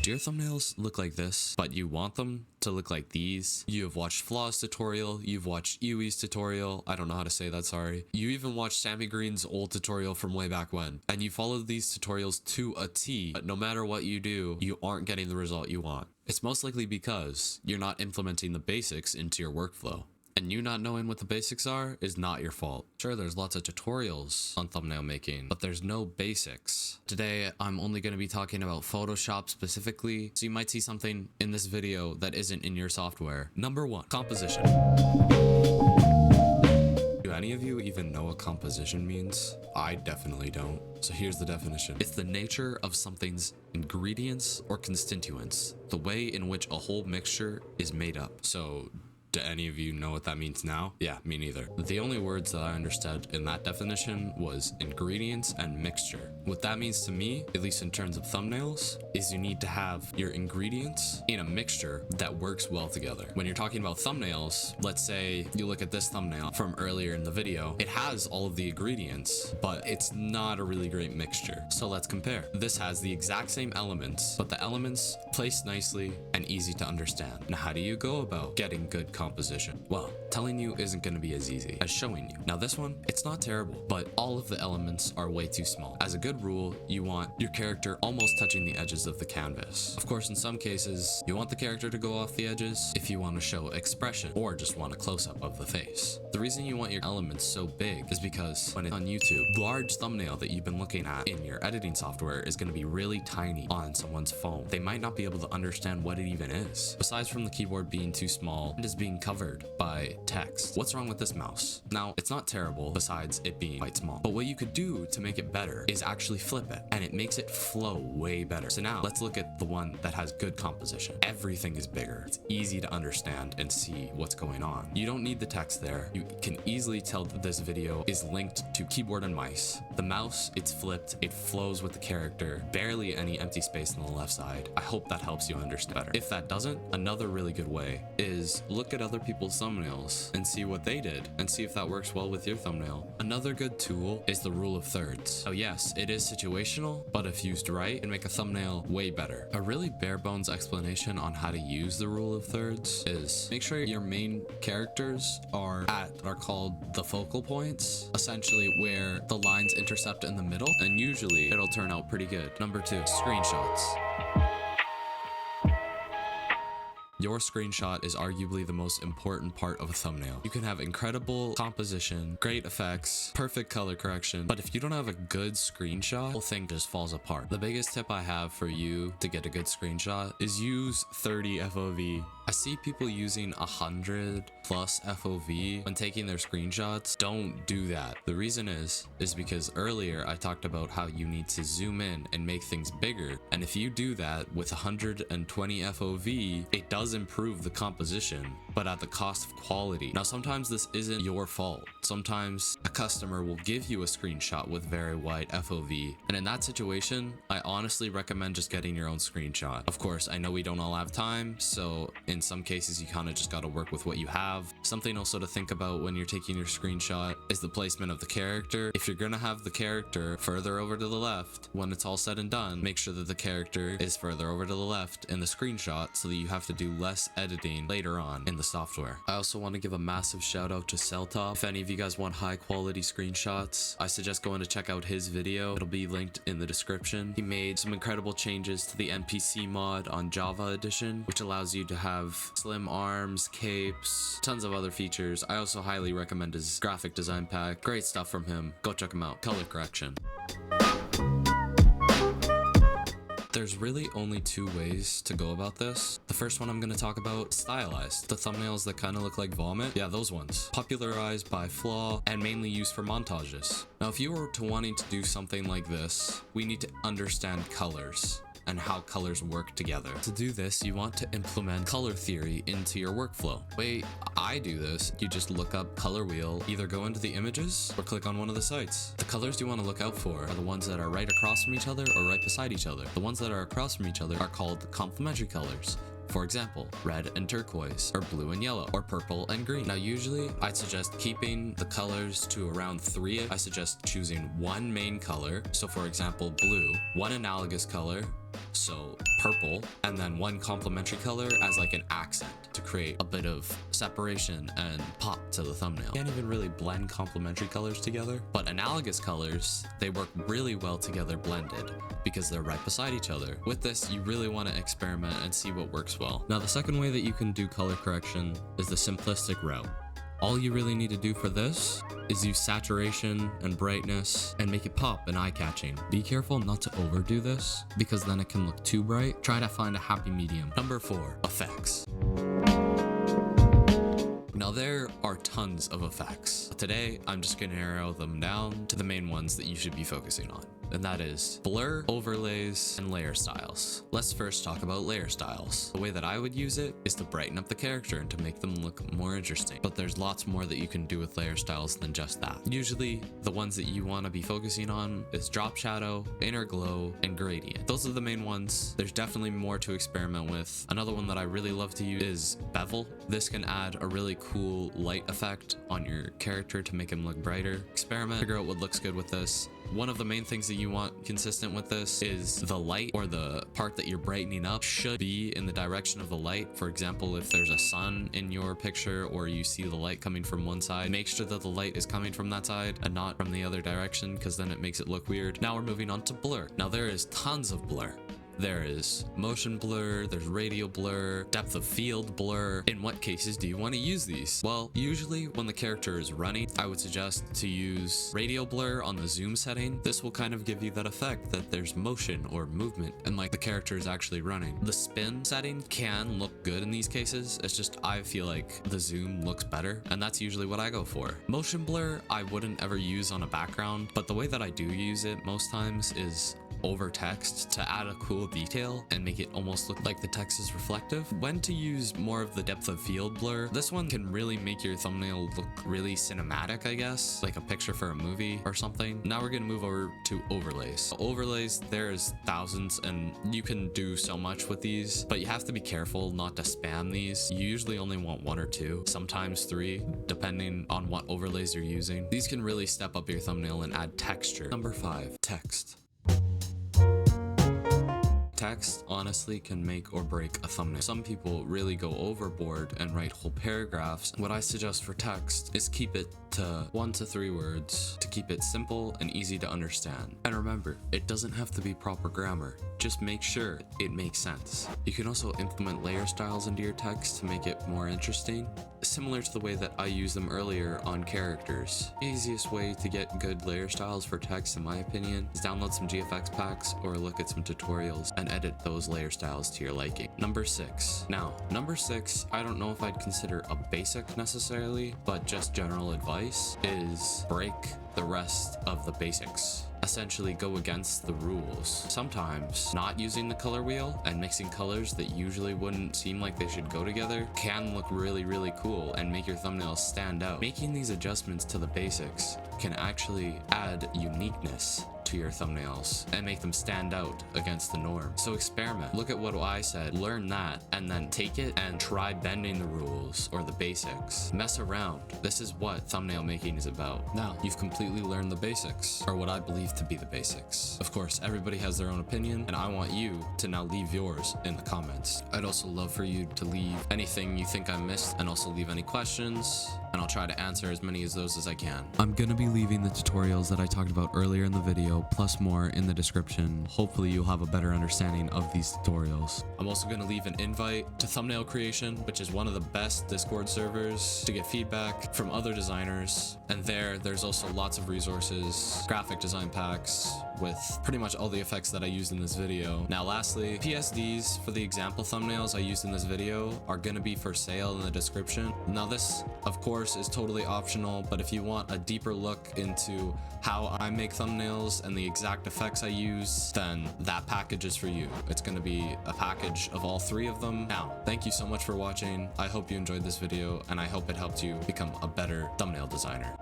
Do your thumbnails look like this, but you want them to look like these? You have watched Flaw's tutorial, you've watched Iwi's tutorial, I don't know how to say that, sorry. You even watched Sammy Green's old tutorial from way back when, and you followed these tutorials to a T, but no matter what you do, you aren't getting the result you want. It's most likely because you're not implementing the basics into your workflow. And you not knowing what the basics are is not your fault. Sure, there's lots of tutorials on thumbnail making, but there's no basics. Today, I'm only going to be talking about Photoshop specifically, so you might see something in this video that isn't in your software. Number 1, composition. Do any of you even know what composition means? I definitely don't. So here's the definition. It's the nature of something's ingredients or constituents, the way in which a whole mixture is made up. So do any of you know what that means now? Yeah, me neither. The only words that I understood in that definition was ingredients and mixture. What that means to me, at least in terms of thumbnails, is you need to have your ingredients in a mixture that works well together. When you're talking about thumbnails, let's say you look at this thumbnail from earlier in the video. It has all of the ingredients, but it's not a really great mixture. So let's compare. This has the exact same elements, but the elements placed nicely and easy to understand. Now, how do you go about getting good composition? Well, telling you isn't going to be as easy as showing you. Now this one, it's not terrible, but all of the elements are way too small. As a good rule, you want your character almost touching the edges of the canvas. Of course, in some cases, you want the character to go off the edges if you want to show expression or just want a close-up of the face. The reason you want your elements so big is because when it's on YouTube, the large thumbnail that you've been looking at in your editing software is going to be really tiny on someone's phone. They might not be able to understand what it even is. Besides from the keyboard being too small, it is being covered by text. What's wrong with this mouse? Now, it's not terrible besides it being quite small, but what you could do to make it better is actually flip it, and it makes it flow way better. So now let's look at the one that has good composition. Everything is bigger. It's easy to understand and see what's going on. You don't need the text there. You can easily tell that this video is linked to keyboard and mice. The mouse, it's flipped. It flows with the character. Barely any empty space on the left side. I hope that helps you understand better. If that doesn't, another really good way is look at other people's thumbnails and see what they did and see if that works well with your thumbnail. Another good tool is the rule of thirds. Oh yes, it is situational, but if used right, it can make a thumbnail way better. A really bare bones explanation on how to use the rule of thirds is make sure your main characters are called the focal points, essentially where the lines intercept in the middle, and usually it'll turn out pretty good. Number 2, screenshots. Your screenshot is arguably the most important part of a thumbnail. You can have incredible composition, great effects, perfect color correction, but if you don't have a good screenshot, the whole thing just falls apart. The biggest tip I have for you to get a good screenshot is use 30 FOV. I see people using 100 plus FOV when taking their screenshots. Don't do that. The reason is because earlier I talked about how you need to zoom in and make things bigger. And if you do that with 120 FOV, it does improve the composition, but at the cost of quality. Now, sometimes this isn't your fault. Sometimes a customer will give you a screenshot with very wide FOV. And in that situation, I honestly recommend just getting your own screenshot. Of course, I know we don't all have time, so in some cases you kind of just got to work with what you have. Something also to think about when you're taking your screenshot is the placement of the character. If you're gonna have the character further over to the left, when it's all said and done, make sure that the character is further over to the left in the screenshot so that you have to do less editing later on in the software. I also want to give a massive shout out to Celtop. If any of you guys want high quality screenshots, I suggest going to check out his video. It'll be linked in the description. He made some incredible changes to the NPC mod on Java Edition, which allows you to have slim arms, capes, tons of other features. I also highly recommend his graphic design pack. Great stuff from him. Go check him out. Color correction. There's really only 2 ways to go about this. The first one I'm going to talk about, stylized. The thumbnails that kind of look like vomit. Yeah, those ones. Popularized by Flaw and mainly used for montages. Now, if you were to wanting to do something like this, we need to understand colors and how colors work together. To do this, you want to implement color theory into your workflow. The way I do this, you just look up color wheel, either go into the images or click on one of the sites. The colors you want to look out for are the ones that are right across from each other or right beside each other. The ones that are across from each other are called complementary colors. For example, red and turquoise, or blue and yellow, or purple and green. Now, usually I'd suggest keeping the colors to around 3. I suggest choosing one main color. So for example, blue, one analogous color, so purple, and then one complementary color as like an accent to create a bit of separation and pop to the thumbnail. Can't even really blend complementary colors together, but analogous colors, they work really well together blended because they're right beside each other. With this, you really want to experiment and see what works well. Now, the second way that you can do color correction is the simplistic route. All you really need to do for this is use saturation and brightness and make it pop and eye-catching. Be careful not to overdo this because then it can look too bright. Try to find a happy medium. Number 4, effects. Now there are tons of effects. Today, I'm just gonna narrow them down to the main ones that you should be focusing on. And that is blur, overlays, and layer styles. Let's first talk about layer styles. The way that I would use it is to brighten up the character and to make them look more interesting. But there's lots more that you can do with layer styles than just that. Usually, the ones that you want to be focusing on is drop shadow, inner glow, and gradient. Those are the main ones. There's definitely more to experiment with. Another one that I really love to use is bevel. This can add a really cool light effect on your character to make him look brighter. Experiment, figure out what looks good with this. One of the main things that you want consistent with this is the light, or the part that you're brightening up should be in the direction of the light. For example, if there's a sun in your picture or you see the light coming from one side, make sure that the light is coming from that side and not from the other direction, because then it makes it look weird. Now we're moving on to blur. Now there is tons of blur. There is motion blur, there's radial blur, depth of field blur. In what cases do you want to use these? Well, usually when the character is running, I would suggest to use radial blur on the zoom setting. This will kind of give you that effect that there's motion or movement and like the character is actually running. The spin setting can look good in these cases. It's just I feel like the zoom looks better, and that's usually what I go for. Motion blur I wouldn't ever use on a background, but the way that I do use it most times is over text to add a cool detail and make it almost look like the text is reflective. When to use more of the depth of field blur, this one can really make your thumbnail look really cinematic, I guess, like a picture for a movie or something. Now we're gonna move over to overlays. Overlays, there's thousands and you can do so much with these, but you have to be careful not to spam these. You usually only want 1 or 2, sometimes 3, depending on what overlays you're using. These can really step up your thumbnail and add texture. Number 5, text. Text honestly can make or break a thumbnail. Some people really go overboard and write whole paragraphs. What I suggest for text is keep it to 1 to 3 words to keep it simple and easy to understand. And remember, it doesn't have to be proper grammar. Just make sure it makes sense. You can also implement layer styles into your text to make it more interesting, similar to the way that I used them earlier on characters. The easiest way to get good layer styles for text, in my opinion, is download some GFX packs or look at some tutorials and edit those layer styles to your liking. Number 6. Now, number 6, I don't know if I'd consider a basic necessarily, but just general advice is break the rest of the basics. Essentially go against the rules. Sometimes not using the color wheel and mixing colors that usually wouldn't seem like they should go together can look really, really cool and make your thumbnails stand out. Making these adjustments to the basics can actually add uniqueness to your thumbnails and make them stand out against the norm. So experiment, look at what I said, learn that, and then take it and try bending the rules or the basics. Mess around. This is what thumbnail making is about. Now, you've completely learned the basics, or what I believe to be the basics. Of course, everybody has their own opinion, and I want you to now leave yours in the comments. I'd also love for you to leave anything you think I missed, and also leave any questions, and I'll try to answer as many of those as I can. I'm gonna be leaving the tutorials that I talked about earlier in the video, plus more in the description. Hopefully you'll have a better understanding of these tutorials. I'm also gonna leave an invite to Thumbnail Creation, which is one of the best Discord servers to get feedback from other designers. And there's also lots of resources, graphic design packs with pretty much all the effects that I used in this video. Now lastly, PSDs for the example thumbnails I used in this video are gonna be for sale in the description. Now this, of course, is totally optional, but if you want a deeper look into how I make thumbnails and the exact effects I use, then that package is for you. It's gonna be a package of all 3 of them. Now, thank you so much for watching. I hope you enjoyed this video, and I hope it helped you become a better thumbnail designer.